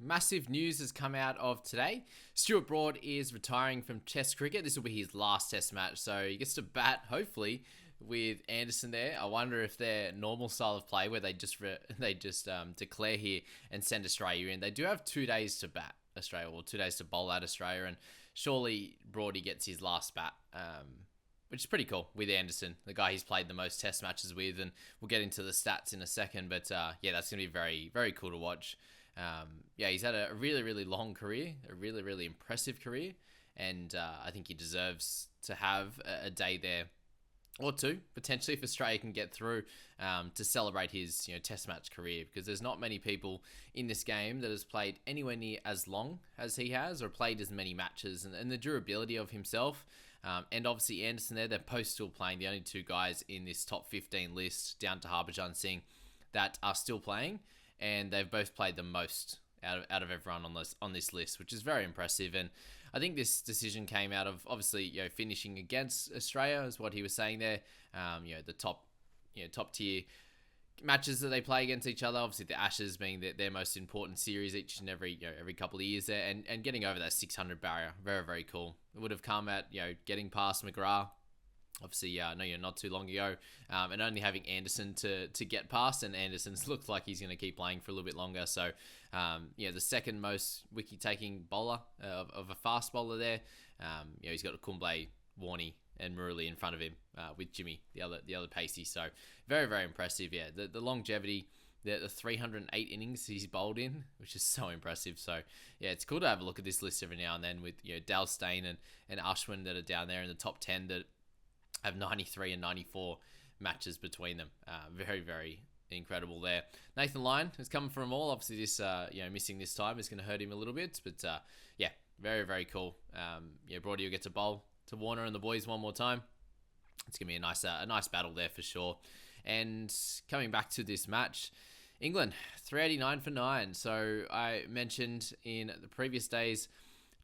Massive news has come out of today. Stuart Broad is retiring from Test cricket. This will be his last Test match, so he gets to bat, hopefully, with Anderson there. I wonder if their normal style of play, where they just declare here and send Australia in. They do have 2 days to bat Australia, or 2 days to bowl at Australia, and surely Broady gets his last bat. Which is pretty cool with Anderson, the guy he's played the most Test matches with, and we'll get into the stats in a second. But yeah, that's going to be very, very cool to watch. Yeah, he's had a really, really long career, a really, really impressive career, and I think he deserves to have a day there or two, potentially, if Australia can get through, to celebrate his Test match career, because there's not many people in this game that has played anywhere near as long as he has, or played as many matches, and the durability of himself. And obviously Anderson there, they're both still playing, the only two guys in this top 15 list, down to Harbhajan Singh, that are still playing, and they've both played the most out of everyone on this list, which is very impressive. And I think this decision came out of, obviously, finishing against Australia, is what he was saying there. The top tier matches that they play against each other. Obviously, the Ashes being their most important series each and every couple of years there, and getting over that 600 barrier, very, very cool. It would have come at getting past McGrath. Obviously, not too long ago, and only having Anderson to get past, and Anderson's looked like he's going to keep playing for a little bit longer. So, the second most wicket-taking bowler of a fast bowler there. He's got Kumble, Warney, and Murali in front of him, with Jimmy, the other pacey. So, very, very impressive. Yeah, the longevity, the 308 innings he's bowled in, which is so impressive. So, yeah, it's cool to have a look at this list every now and then with Dal Steyn and Ashwin that are down there in the top 10 that have 93 and 94 matches between them. Very, very incredible there. Nathan Lyon has come from them all. Obviously, this missing this time is going to hurt him a little bit, but yeah, very, very cool. Broady will get to bowl to Warner and the boys one more time. It's going to be a nice battle there for sure. And coming back to this match, England 389 for 9. So I mentioned in the previous days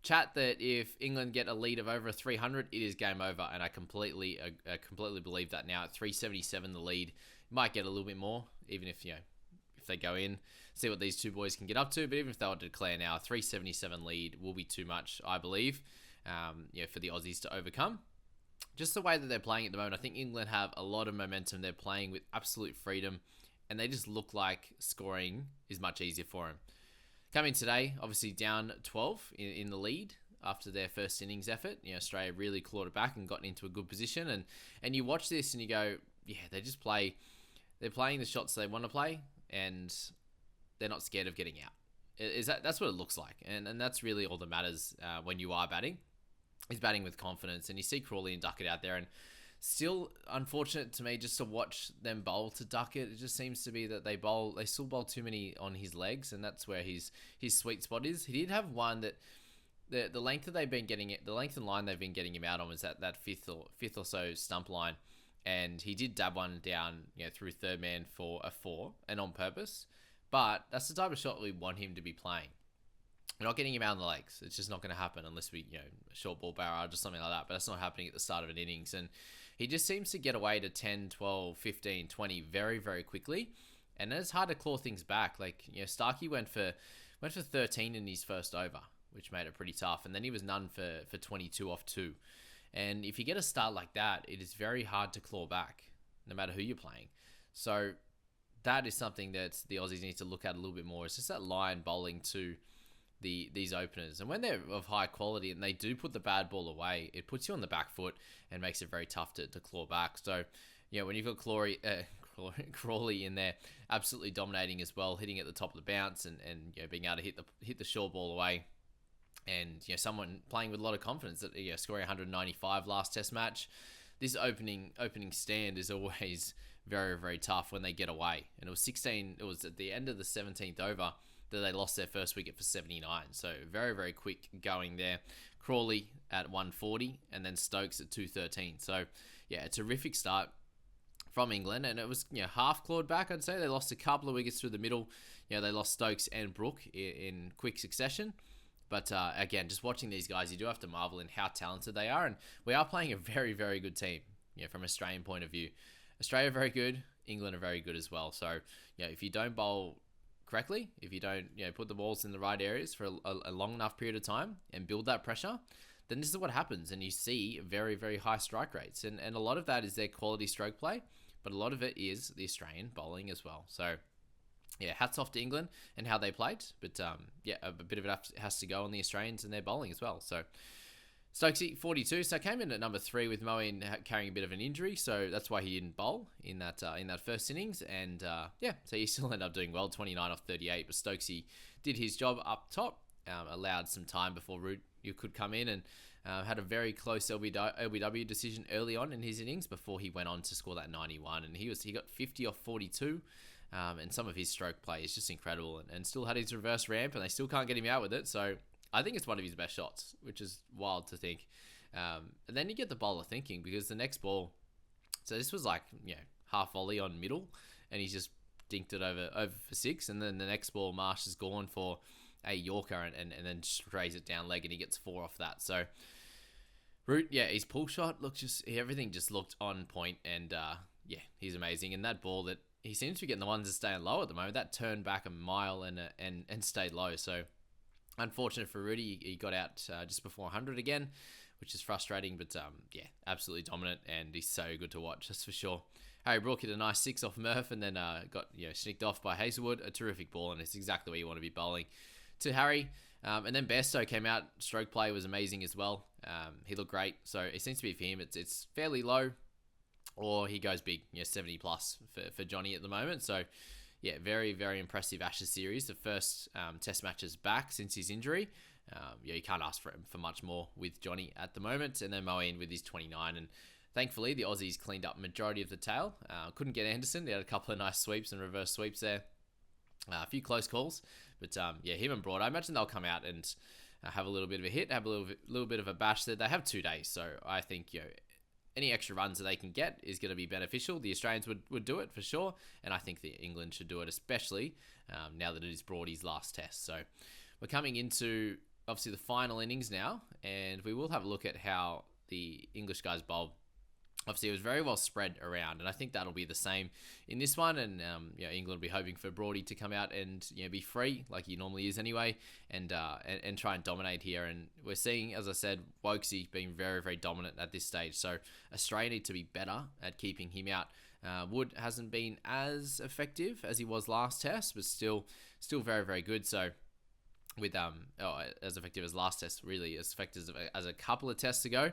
chat that if England get a lead of over 300, it is game over, and I completely believe that now. At 377, the lead might get a little bit more, even if they go in, see what these two boys can get up to. But even if they were to declare now, a 377 lead will be too much, I believe, for the Aussies to overcome. Just the way that they're playing at the moment, I think England have a lot of momentum. They're playing with absolute freedom, and they just look like scoring is much easier for them. Coming today, obviously down 12 in the lead after their first innings effort. Australia really clawed it back and gotten into a good position. And you watch this and you go, yeah, they're playing the shots they want to play, and they're not scared of getting out. That's what it looks like. And that's really all that matters when you are batting, is batting with confidence. And you see Crawley and Duckett out there, and still unfortunate to me just to watch them bowl to Duckett. It just seems to be that they still bowl too many on his legs, and that's where his sweet spot is. He did have one that the length that they've been getting it, the length and line they've been getting him out on was that fifth or so stump line, and he did dab one down through third man for a 4, and on purpose. But that's the type of shot we want him to be playing. We're not getting him out on the legs. It's just not going to happen unless we, a short ball barrage or something like that. But that's not happening at the start of an innings. And he just seems to get away to 10, 12, 15, 20 very, very quickly. And it's hard to claw things back. Like, Starkey went for 13 in his first over, which made it pretty tough. And then he was none for 22 off 2. And if you get a start like that, it is very hard to claw back, no matter who you're playing. So that is something that the Aussies need to look at a little bit more. It's just that line bowling to these openers, and when they're of high quality and they do put the bad ball away, it puts you on the back foot and makes it very tough to claw back. So when you've got Crawley in there absolutely dominating as well, hitting at the top of the bounce and being able to hit the short ball away, and someone playing with a lot of confidence that scoring 195 last Test match, this opening stand is always very, very tough when they get away. And it was at the end of the 17th over that they lost their first wicket for 79. So very, very quick going there. Crawley at 140 and then Stokes at 213. So yeah, a terrific start from England, and it was half clawed back, I'd say. They lost a couple of wickets through the middle. They lost Stokes and Brook in quick succession. But again, just watching these guys, you do have to marvel in how talented they are. And we are playing a very, very good team, from an Australian point of view. Australia are very good. England are very good as well. So, if you don't bowl correctly, if you don't put the balls in the right areas for a long enough period of time and build that pressure, then this is what happens, and you see very, very high strike rates, and a lot of that is their quality stroke play, but a lot of it is the Australian bowling as well. So yeah, hats off to England and how they played, but a bit of it has to go on the Australians and their bowling as well. So Stokesy 42, so came in at number 3 with Moeen carrying a bit of an injury, so that's why he didn't bowl in that first innings, and so he still ended up doing well, 29 off 38. But Stokesy did his job up top, allowed some time before Root you could come in, and had a very close LBW decision early on in his innings before he went on to score that 91, and he got 50 off 42. And some of his stroke play is just incredible, and still had his reverse ramp, and they still can't get him out with it. So I think it's one of his best shots, which is wild to think. And then you get the bowler thinking, because the next ball, so this was like half volley on middle, and he's just dinked it over for 6, and then the next ball Marsh has gone for a Yorker and then strays it down leg, and he gets 4 off that. So Root, his pull shot everything just looked on point, and he's amazing. And that ball that he seems to be getting the ones that staying low at the moment, that turned back a mile and stayed low. So unfortunate for Rudy, he got out just before 100 again, which is frustrating, but absolutely dominant, and he's so good to watch, that's for sure. Harry Brook hit a nice 6 off Murph, and then got snicked off by Hazelwood. A terrific ball, and it's exactly where you want to be bowling to Harry. And then Bairstow came out. Stroke play was amazing as well. He looked great, so it seems to be for him. It's fairly low, or he goes big, 70 plus for Johnny at the moment. So very, very impressive Ashes series. The first test matches back since his injury. You can't ask for much more with Johnny at the moment. And then Moeen with his 29. And thankfully, the Aussies cleaned up majority of the tail. Couldn't get Anderson. They had a couple of nice sweeps and reverse sweeps there. A few close calls. But him and Broad, I imagine they'll come out and have a little bit of a hit, have a little bit of a bash there. They have 2 days. So I think, any extra runs that they can get is going to be beneficial. The Australians would do it for sure, and I think the England should do it, especially now that it is Broady's last test. So we're coming into, obviously, the final innings now, and we will have a look at how the English guys bowled. Obviously, it was very well spread around, and I think that'll be the same in this one. And England will be hoping for Broady to come out and be free like he normally is anyway, and try and dominate here. And we're seeing, as I said, Wokesy being very, very dominant at this stage. So Australia need to be better at keeping him out. Wood hasn't been as effective as he was last test, but still very, very good. So with as effective as last test, really as effective as a couple of tests ago.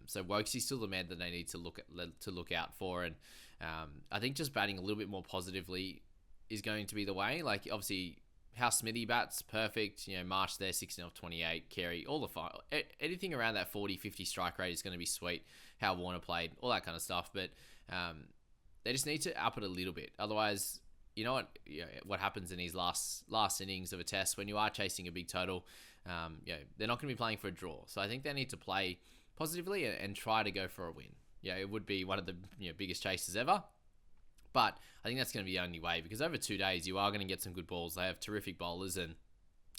So Wokesy's still the man that they need to look out for, and I think just batting a little bit more positively is going to be the way. Like obviously how Smithy bats, perfect. Marsh there 16 off 28, Carey, all the anything around that 40-50 strike rate is going to be sweet. How Warner played, all that kind of stuff, but they just need to up it a little bit. Otherwise, you know what happens in his last innings of a test when you are chasing a big total. They're not going to be playing for a draw. So I think they need to play positively and try to go for a win. It would be one of the biggest chases ever. But I think that's going to be the only way, because over 2 days you are going to get some good balls. They have terrific bowlers, and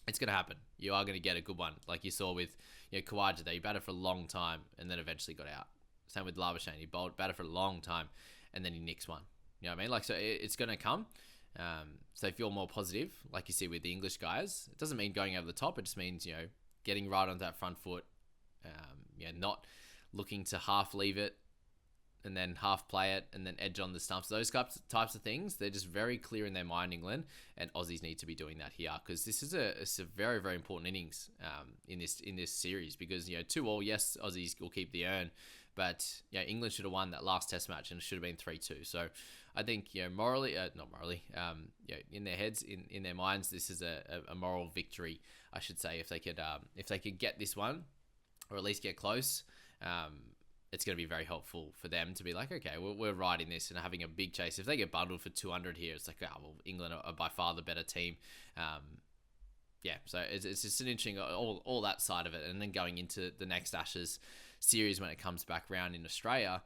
it's going to happen. You are going to get a good one, like you saw with Khawaja there. He batted for a long time and then eventually got out. Same with Labuschagne. He batted for a long time and then he nicks one. You know what I mean? Like, so it's going to come. So if you're more positive, like you see with the English guys, it doesn't mean going over the top. It just means, getting right onto that front foot, not looking to half leave it and then half play it and then edge on the stumps. Those types of things, they're just very clear in their mind, England, and Aussies need to be doing that here, because this is a very, very important innings in this series, because 2-2, yes, Aussies will keep the earn, but England should have won that last test match and it should have been 3-2. So I think not morally, in their heads, in their minds, this is a moral victory, I should say, if they could get this one, or at least get close. It's going to be very helpful for them to be like, okay, we're riding this and having a big chase. If they get bundled for 200 here, it's like, England are by far the better team. So it's just an interesting, all that side of it. And then going into the next Ashes series when it comes back around in Australia,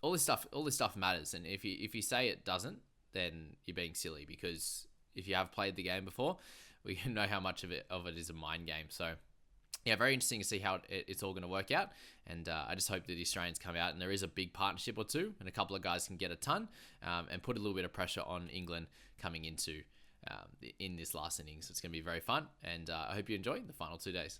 all this stuff matters. And if you say it doesn't, then you're being silly, because if you have played the game before, we know how much of it is a mind game. So yeah, very interesting to see how it's all going to work out. And I just hope that the Australians come out and there is a big partnership or two, and a couple of guys can get a ton and put a little bit of pressure on England coming into in this last innings. It's going to be very fun, and I hope you enjoy the final 2 days.